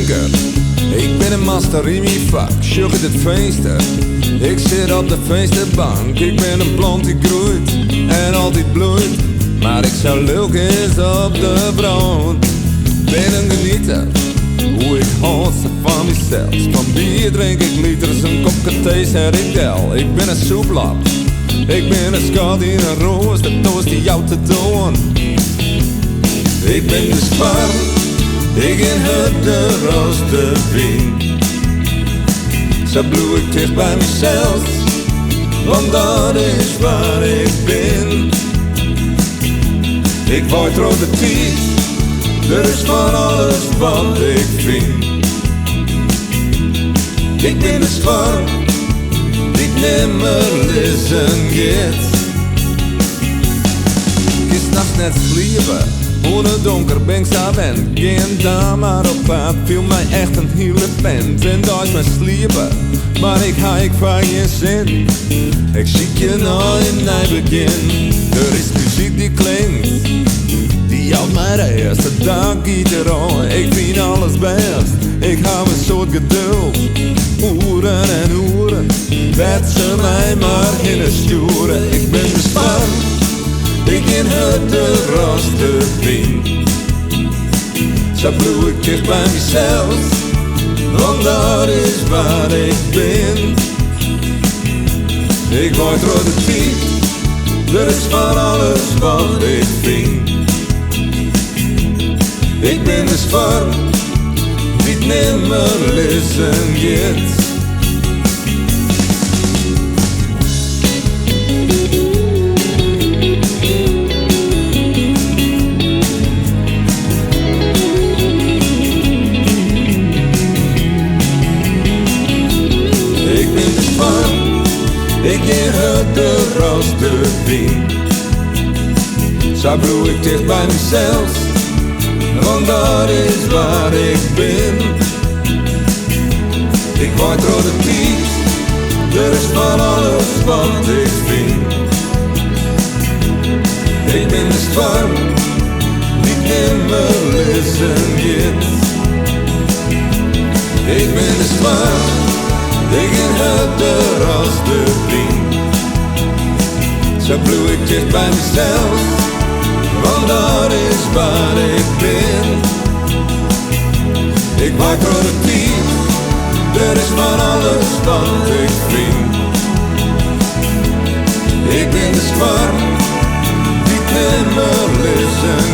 drinker. Ik ben een master in mijn vak, sjugget het feesten. Ik zit op de feestenbank, ik ben een plant die groeit en altijd bloeit. Maar ik zou leuk eens op de brand. Ben een genieter, hoe ik houd ze van mezelf. Van bier drink ik liters, een kopje thee zet ik del. Ik ben een soeplap, ik ben een schat in een roos, de toast die jou te doen. Ik ben de spar, ik in het de roos te wien. Zo bloei ik dicht bij mezelf, want dat is waar ik ben. Ik wou door de tijd, er is van alles wat ik vind. Ik ben de spar, die nimmer listen gaat. Ik is nachts net sliepen, hoe het donker ben ik zo ben. Geen daar maar op pad, viel mij echt een hele vent. En daar is mijn sliepen, maar ik haak van je zin. Ik zie je nou in mijn begin. Er is muziek die klinkt, die houdt mij de eerste dag iedereen. Ik vind alles best, ik hou een soort geduld. Oeren en oeren, werd ze mij maar in de sturen. Ik ben de span, ik in het de roste wind. Zo bloei ik dicht bij mezelf, want dat is waar ik ben. Ik word door de tijd, er is van alles wat ik vind. Ik ben de sparm, die nimmer listen gaat. Ik ben de sparm, ik in het de roos te wien. Zo bloei ik dicht bij mezelf, want dat is waar ik ben. Ik word door de tijd, er is van alles wat ik vind. Ik ben de storm, die nimmer listen gaat. Ik ben de storm, ik in het de roos te wien. Zo bloei ik dicht bij mezelf, want dat is waar ik ben. Ik waak door de tijd, er is van alles wat ik vind. Ik ben de sparm, die nimmer listen